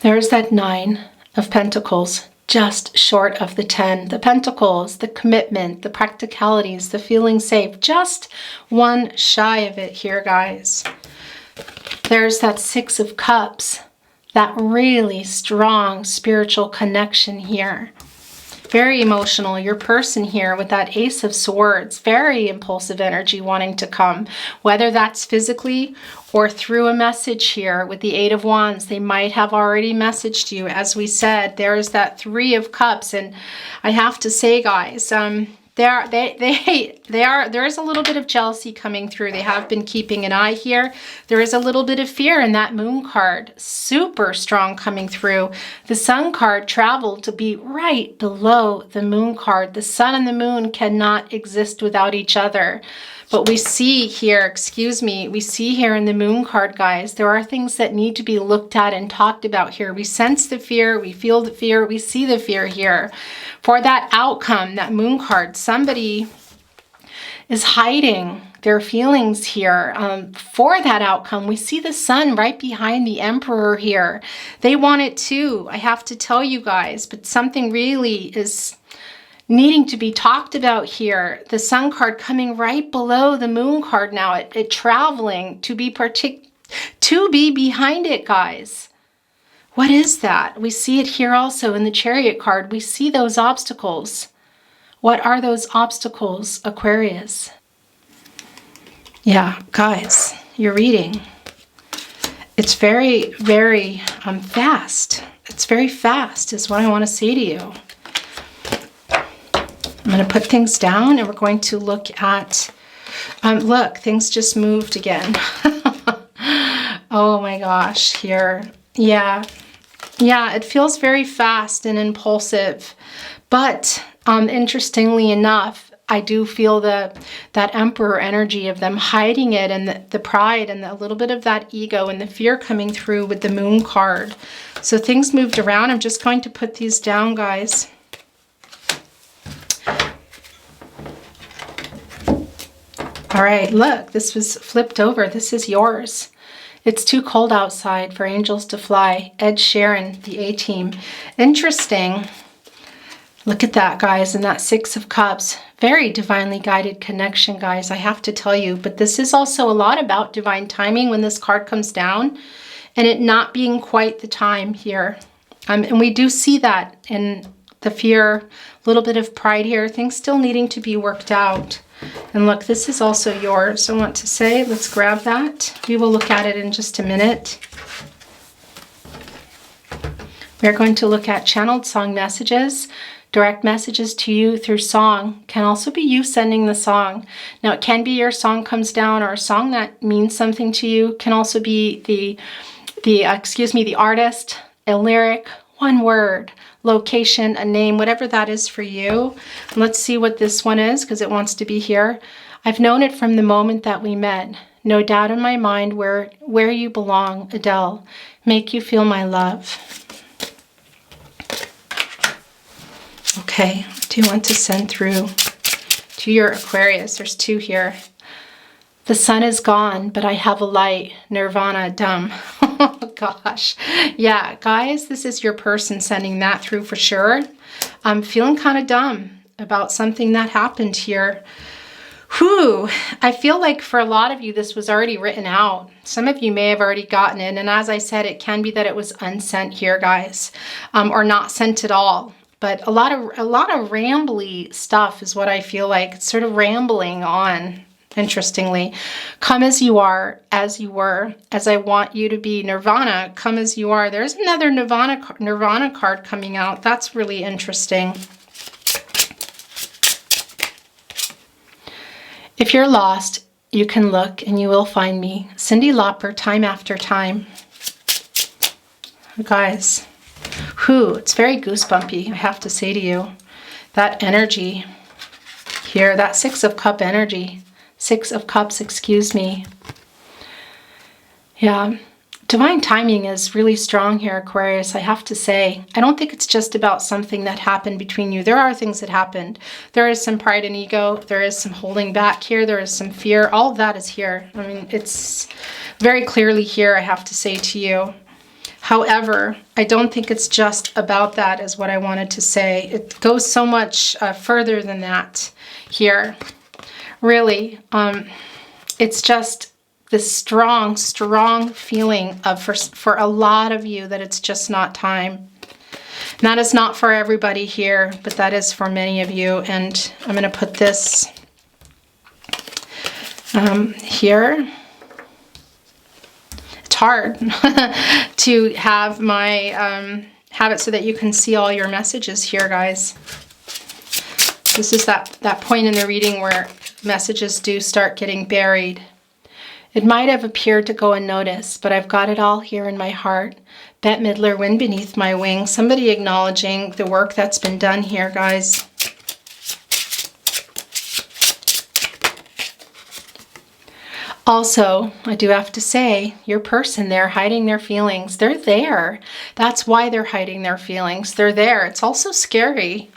There's that Nine of Pentacles, just short of the 10. The Pentacles, the commitment, the practicalities, the feeling safe, just one shy of it here, guys. There's that Six of Cups, that really strong spiritual connection here. Very emotional. Your person here with that Ace of Swords, very impulsive energy wanting to come, whether that's physically or through a message here with the Eight of Wands. They might have already messaged you. As we said, there's that Three of Cups, and I have to say, guys, there is a little bit of jealousy coming through. They have been keeping an eye here. There is a little bit of fear in that Moon card, super strong coming through. The Sun card traveled to be right below the Moon card. The Sun and the Moon cannot exist without each other. But we see here, we see here in the Moon card, guys, there are things that need to be looked at and talked about here. We sense the fear, we feel the fear, we see the fear here. For that outcome, that Moon card, somebody is hiding their feelings here. For that outcome, we see the Sun right behind the Emperor here. They want it too, I have to tell you guys, but something really is needing to be talked about here. The Sun card coming right below the Moon card now, it traveling to be behind it, guys. What is that? We see it here also in the Chariot card. We see those obstacles. What are those obstacles, Aquarius? Yeah, guys, you're reading. It's very, very fast. It's very fast is what I want to say to you. I'm going to put things down and we're going to look at, look, things just moved again. Oh my gosh, here. Yeah, it feels very fast and impulsive. But interestingly enough, I do feel that Emperor energy of them hiding it, and the pride and a little bit of that ego and the fear coming through with the Moon card. So things moved around. I'm just going to put these down, guys. All right, look, this was flipped over. This is yours. It's too cold outside for angels to fly. Ed Sheeran, the A-Team. Interesting. Look at that, guys, and that Six of Cups. Very divinely guided connection, guys, I have to tell you. But this is also a lot about divine timing when this card comes down and it not being quite the time here. And we do see that in the fear, a little bit of pride here, things still needing to be worked out. And look, this is also yours. I want to say, let's grab that. We will look at it in just a minute. We're going to look at channeled song messages. Direct messages to you through song can also be you sending the song. Now, it can be your song comes down, or a song that means something to you. Can also be the artist, a lyric, one word, location, a name, whatever that is for you. And let's see what this one is, because it wants to be here. I've known it from the moment that we met. No doubt in my mind where you belong, Adele. Make you feel my love. Okay, what do you want to send through to your Aquarius? There's two here. The sun is gone, but I have a light. Nirvana, dumb. Oh gosh. Yeah, guys, this is your person sending that through for sure. I'm feeling kind of dumb. about something that happened here. Whew, I feel like for a lot of you, this was already written out. Some of you may have already gotten it. And as I said, it can be that it was unsent here, guys, or not sent at all. But a lot of rambly stuff is what I feel like. It's sort of rambling on, interestingly. Come as you are, as you were, as I want you to be. Nirvana, come as you are. There's another Nirvana card coming out. That's really interesting. If you're lost, you can look and you will find me. Cyndi Lauper, Time After Time. Guys, it's very goosebumpy, I have to say to you. That energy here, that Six of Cups energy. Six of Cups, excuse me. Yeah. Divine timing is really strong here, Aquarius, I have to say. I don't think it's just about something that happened between you. There are things that happened. There is some pride and ego. There is some holding back here. There is some fear. All of that is here. I mean, it's very clearly here, I have to say to you. However, I don't think it's just about that is what I wanted to say. It goes so much further than that here. Really, it's just this strong feeling of for a lot of you that it's just not time. And that is not for everybody here, but that is for many of you. And I'm going to put this here. It's hard to have my have it so that you can see all your messages here, guys. This is that point in the reading where messages do start getting buried. It might have appeared to go unnoticed, but I've got it all here in my heart. Bette Midler, Wind Beneath My Wing. Somebody acknowledging the work that's been done here, guys. Also, I do have to say, your person there hiding their feelings, they're there. That's why they're hiding their feelings. They're there. It's also scary.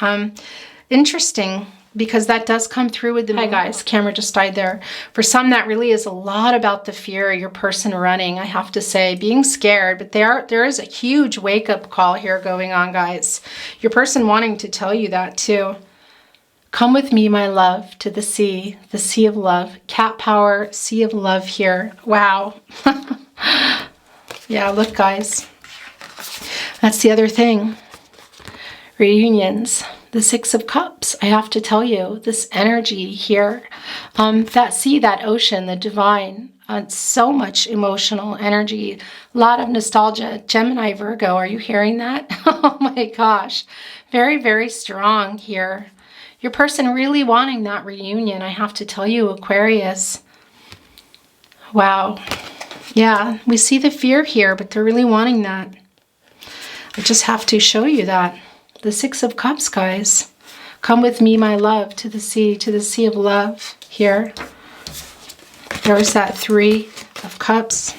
Interesting. Because that does come through with the... Hi guys, camera just died there. For some, that really is a lot about the fear of your person running, I have to say. Being scared, but there is a huge wake-up call here going on, guys. Your person wanting to tell you that too. Come with me, my love, to the sea of love. Cat power, sea of love here. Wow. Yeah, look, guys. That's the other thing. Reunions. The Six of Cups, I have to tell you, this energy here, that sea, that ocean, the divine, so much emotional energy, a lot of nostalgia. Gemini, Virgo, are you hearing that? Oh my gosh, very, very strong here. Your person really wanting that reunion, I have to tell you, Aquarius. Wow. Yeah, we see the fear here, but they're really wanting that. I just have to show you that. The Six of Cups, guys. Come with me, my love, to the sea of love here. There's that Three of Cups.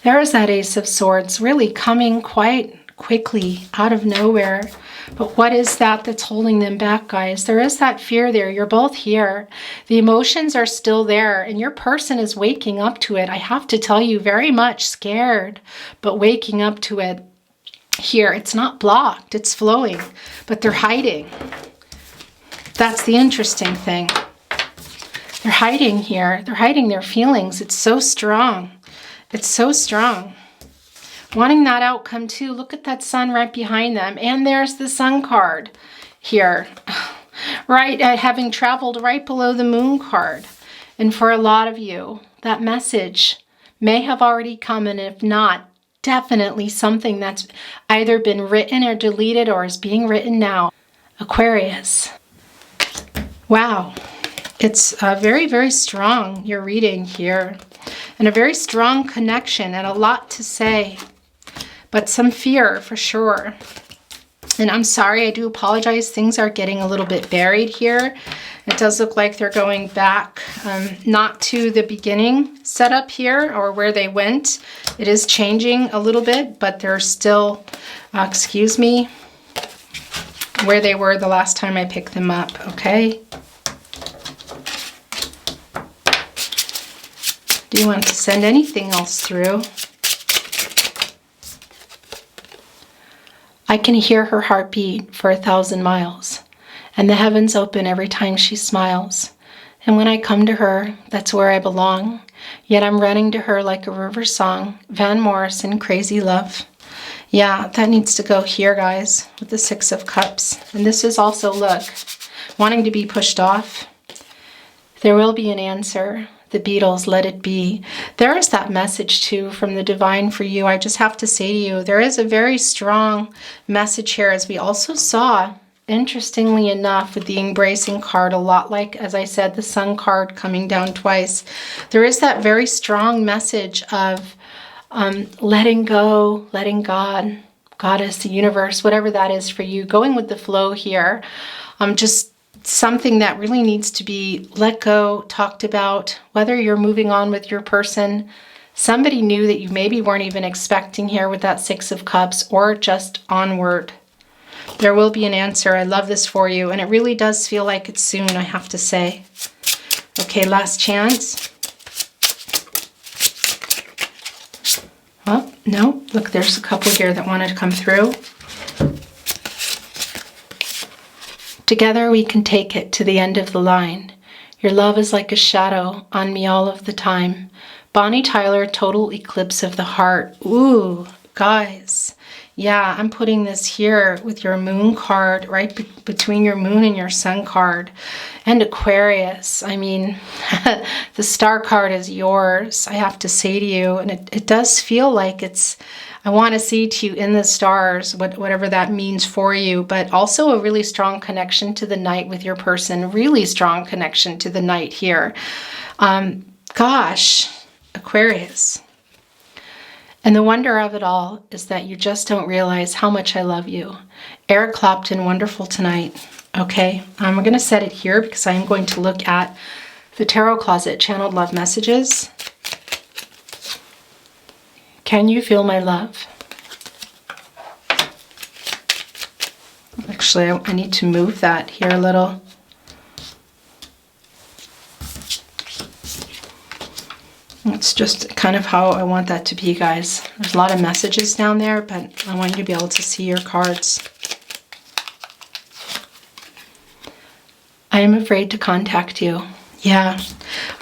There's that Ace of Swords, really coming quite quickly out of nowhere. But what is that that's holding them back, guys? There is that fear there. You're both here. The emotions are still there, and your person is waking up to it. I have to tell you, very much scared, but waking up to it. Here, it's not blocked, it's flowing, but they're hiding. That's the interesting thing. They're hiding here. They're hiding their feelings. It's so strong. It's so strong. Wanting that outcome too. Look at that sun right behind them. And there's the sun card here. Right, having traveled right below the moon card. And for a lot of you, that message may have already come, and if not, definitely something that's either been written or deleted or is being written now. Aquarius. Wow. It's very, very strong, your reading here. And a very strong connection and a lot to say. But some fear for sure. And I'm sorry, I do apologize. Things are getting a little bit buried here. It does look like they're going back, not to the beginning setup here or where they went. It is changing a little bit, but they're still, excuse me, where they were the last time I picked them up, okay? Do you want to send anything else through? I can hear her heartbeat for 1,000 miles. And the heavens open every time she smiles. And when I come to her, that's where I belong. Yet I'm running to her like a river song. Van Morrison, Crazy Love. Yeah, that needs to go here, guys, with the Six of Cups. And this is also, look, wanting to be pushed off. There will be an answer. The Beatles, Let It Be. There is that message, too, from the divine for you. I just have to say to you, there is a very strong message here, as we also saw, interestingly enough, with the embracing card, a lot like, as I said, the Sun card coming down twice. There is that very strong message of letting go, letting God, Goddess, the universe, whatever that is for you, going with the flow here. Just something that really needs to be let go, talked about, whether you're moving on with your person, somebody new that you maybe weren't even expecting here with that Six of Cups, or just onward. There will be an answer. I love this for you, and it really does feel like it's soon, I have to say. Okay, last chance. Oh, no, look, there's a couple here that wanted to come through. Together we can take it to the end of the line. Your love is like a shadow on me all of the time. Bonnie Tyler, Total Eclipse of the Heart. Ooh, guys. Yeah, I'm putting this here with your moon card, right between your moon and your sun card. And Aquarius. I mean, the star card is yours, I have to say to you. And it does feel like it's, I want to see to you in the stars, whatever that means for you, but also a really strong connection to the night with your person. Really strong connection to the night here. Gosh, Aquarius. And the wonder of it all is that you just don't realize how much I love you. Eric Clapton, Wonderful Tonight. Okay, I'm going to set it here because I'm going to look at the Tarot Closet Channeled Love Messages. Can you feel my love? Actually, I need to move that here a little. It's just kind of how I want that to be, guys. There's a lot of messages down there, but I want you to be able to see your cards. I am afraid to contact you. Yeah,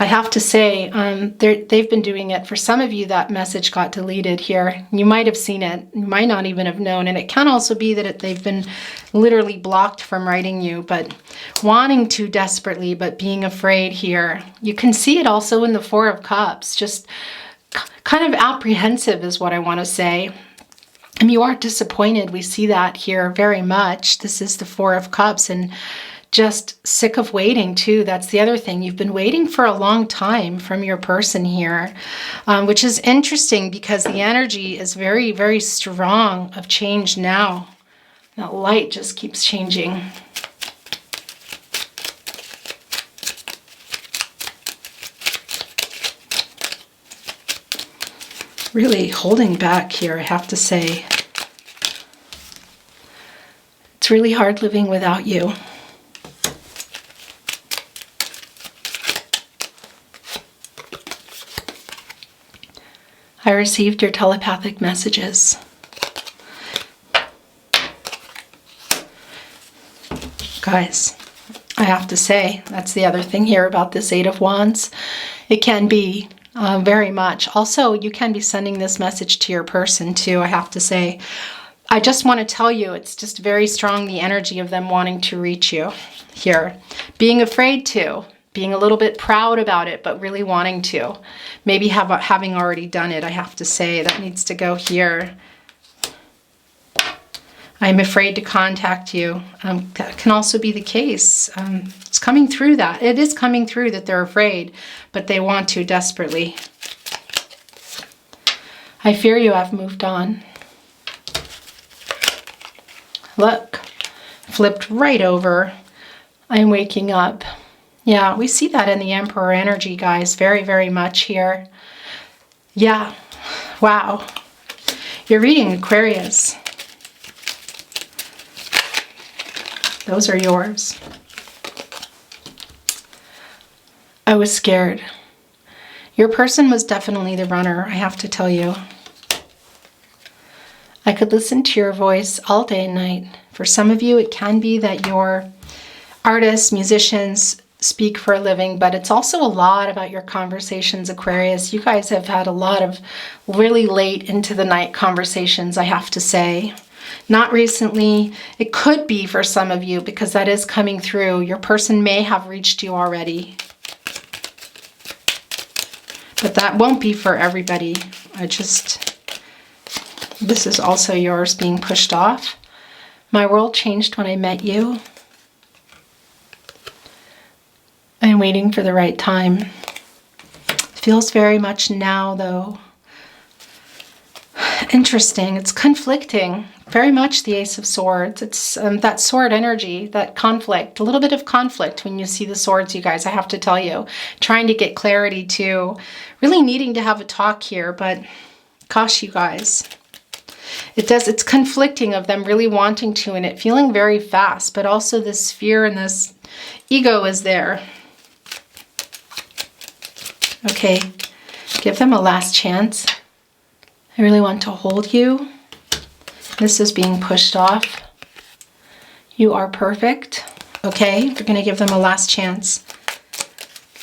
I have to say, they've been doing it. For some of you, that message got deleted here. You might have seen it. You might not even have known. And it can also be that they've been literally blocked from writing you, but wanting to desperately, but being afraid here. You can see it also in the Four of Cups. Just kind of apprehensive is what I want to say. And you are disappointed. We see that here very much. This is the Four of Cups, and just sick of waiting too. That's the other thing. You've been waiting for a long time from your person here, which is interesting because the energy is very, very strong of change now. That light just keeps changing. Really holding back here, I have to say. It's really hard living without you. I received your telepathic messages. Guys, I have to say, that's the other thing here about this Eight of Wands. It can be very much. Also, you can be sending this message to your person too, I have to say. I just want to tell you, it's just very strong, the energy of them wanting to reach you here. Being afraid to. Being a little bit proud about it, but really wanting to. Maybe having already done it, I have to say. That needs to go here. I'm afraid to contact you. That can also be the case. It's coming through that. It is coming through that they're afraid, but they want to desperately. I fear you have moved on. Look, flipped right over. I'm waking up. Yeah, we see that in the Emperor energy, guys, very, very much here. Yeah, wow. You're reading Aquarius. Those are yours. I was scared. Your person was definitely the runner, I have to tell you. I could listen to your voice all day and night. For some of you, it can be that you're artists, musicians speak for a living, but it's also a lot about your conversations, Aquarius. You guys have had a lot of really late into the night conversations, I have to say. Not recently. It could be for some of you because that is coming through. Your person may have reached you already. But that won't be for everybody. This is also yours being pushed off. My world changed when I met you. I'm waiting for the right time. Feels very much now, though. Interesting. It's conflicting. Very much the Ace of Swords. It's that sword energy, that conflict. A little bit of conflict when you see the swords, you guys, I have to tell you. Trying to get clarity too. Really needing to have a talk here, but gosh, you guys. It's conflicting of them really wanting to and it feeling very fast, but also this fear and this ego is there. Okay, give them a last chance. I really want to hold you. This is being pushed off. You are perfect. Okay, we're going to give them a last chance.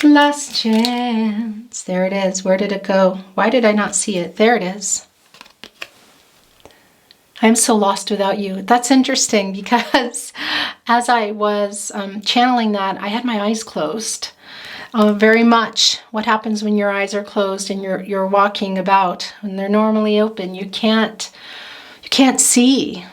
Last chance. There it is. Where did it go? Why did I not see it? There it is. I'm so lost without you. That's interesting because as I was channeling that, I had my eyes closed. Very much what happens when your eyes are closed and you're walking about. When they're normally open, you can't see.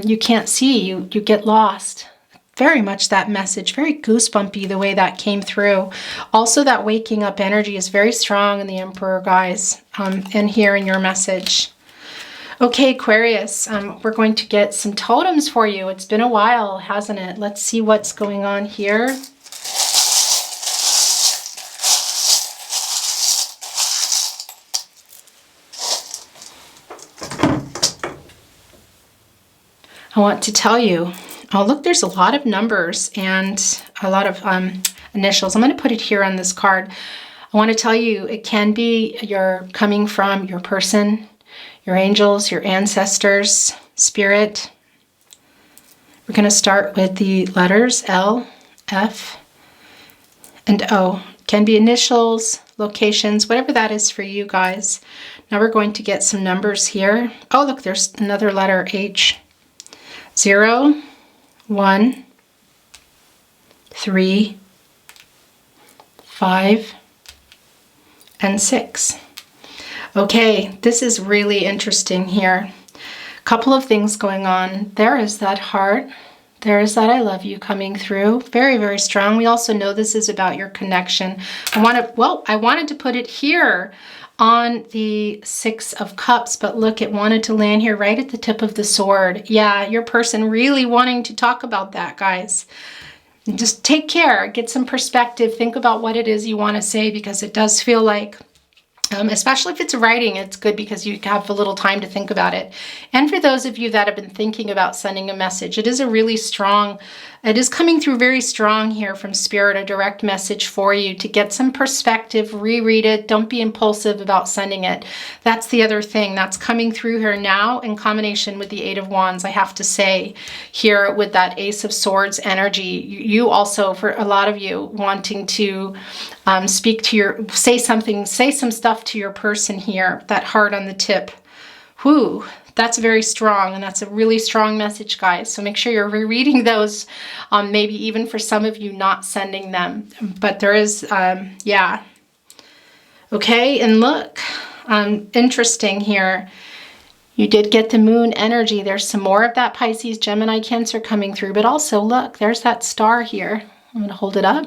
You can't see. You get lost. Very much that message. Very goosebumpy the way that came through. Also, that waking up energy is very strong in the Emperor, guys. And here in your message. Okay, Aquarius, we're going to get some totems for you. It's been a while, hasn't it? Let's see what's going on here. I want to tell you, oh look, there's a lot of numbers and a lot of initials. I'm going to put it here on this card. I want to tell you, it can be you're coming from your person, your angels, your ancestors, spirit. We're going to start with the letters L, F, and O. Can be initials, locations, whatever that is for you guys. Now we're going to get some numbers here. Oh, look, there's another letter H. 0, 1, 3, 5, and 6. Okay, this is really interesting here. A couple of things going on. There is that heart. There is that I love you coming through. Very, very strong. We also know this is about your connection. I wanted to put it here on the 6 of Cups, but look, it wanted to land here right at the tip of the sword. Yeah, your person really wanting to talk about that, guys. Just take care, get some perspective, think about what it is you want to say, because it does feel like, especially if it's writing, it's good because you have a little time to think about it. And for those of you that have been thinking about sending a message, it is a really strong, it is coming through very strong here from Spirit, a direct message for you to get some perspective, reread it. Don't be impulsive about sending it. That's the other thing that's coming through here now in combination with the 8 of Wands, I have to say, here with that Ace of Swords energy. You also, for a lot of you, wanting to speak to say some stuff to your person here, that heart on the tip. Whew, that's very strong, and that's a really strong message, guys. So make sure you're rereading those, maybe even for some of you not sending them. But there is, yeah. Okay, and look, interesting here. You did get the moon energy. There's some more of that Pisces, Gemini, Cancer coming through, but also look, there's that star here. I'm gonna hold it up.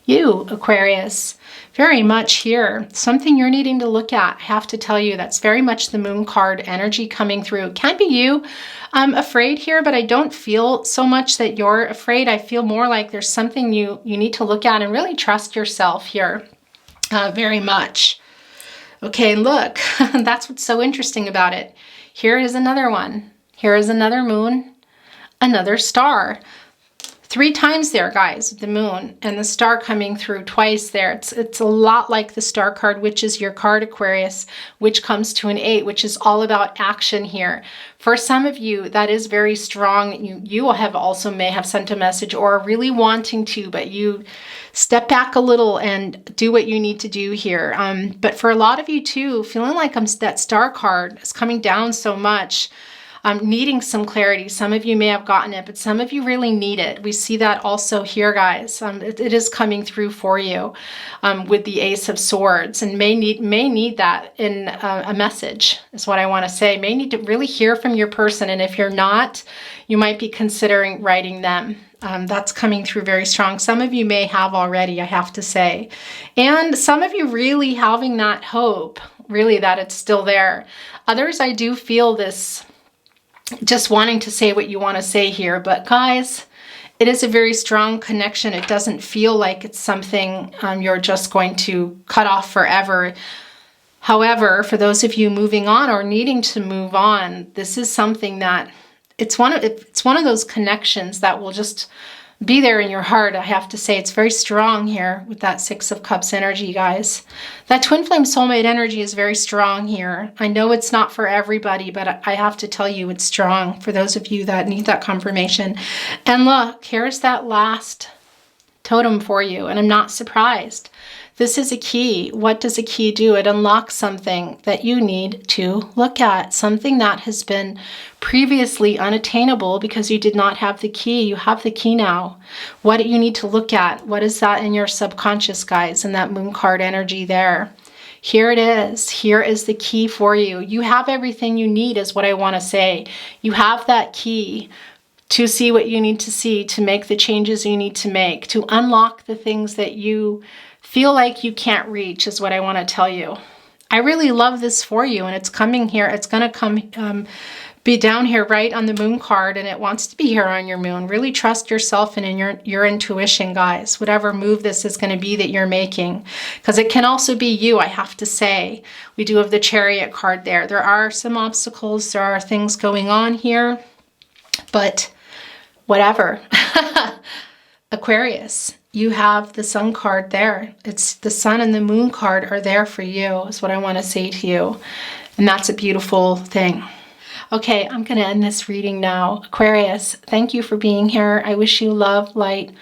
You, Aquarius, very much here. Something you're needing to look at. I have to tell you, that's very much the moon card energy coming through. Can't be you. I'm afraid here, but I don't feel so much that you're afraid. I feel more like there's something you need to look at and really trust yourself here. Very much. Okay, look, that's what's so interesting about it. Here is another one. Here is another moon, another star. 3 times there, guys, the moon and the star coming through twice there. It's a lot like the star card, which is your card, Aquarius, which comes to an 8, which is all about action here. For some of you, that is very strong. You will have also may have sent a message or are really wanting to, but you step back a little and do what you need to do here. But for a lot of you too, feeling like that star card is coming down so much, needing some clarity. Some of you may have gotten it, but some of you really need it. We see that also here, guys. It is coming through for you with the Ace of Swords, and may need that in a message is what I want to say. May need to really hear from your person, and if you're not, you might be considering writing them. That's coming through very strong. Some of you may have already, I have to say. And some of you really having that hope, really that it's still there. Others, I do feel this just wanting to say what you want to say here. But guys, it is a very strong connection. It doesn't feel like it's something you're just going to cut off forever. However, for those of you moving on or needing to move on, this is something that it's one of those connections that will just be there in your heart. I have to say it's very strong here with that 6 of Cups energy, guys. That twin flame soulmate energy is very strong here. I know it's not for everybody, but I have to tell you it's strong for those of you that need that confirmation. And look, here's that last totem for you, and I'm not surprised. This is a key. What does a key do? It unlocks something that you need to look at, something that has been previously unattainable because you did not have the key. You have the key now. What do you need to look at? What is that in your subconscious, guys, and that moon card energy there? Here it is. Here is the key for you. You have everything you need is what I want to say. You have that key to see what you need to see, to make the changes you need to make, to unlock the things that you feel like you can't reach is what I want to tell you. I really love this for you, and it's coming here. It's going to come be down here right on the moon card, and it wants to be here on your moon. Really trust yourself and in your intuition, guys, whatever move this is going to be that you're making, because it can also be you, I have to say. We do have the Chariot card there. There are some obstacles. There are things going on here, but whatever. Aquarius, you have the Sun card there. It's the Sun and the Moon card are there for you, is what I want to say to you. And that's a beautiful thing. Okay, I'm going to end this reading now. Aquarius, thank you for being here. I wish you love, light,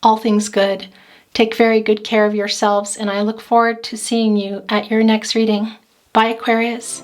all things good. Take very good care of yourselves, and I look forward to seeing you at your next reading. Bye, Aquarius.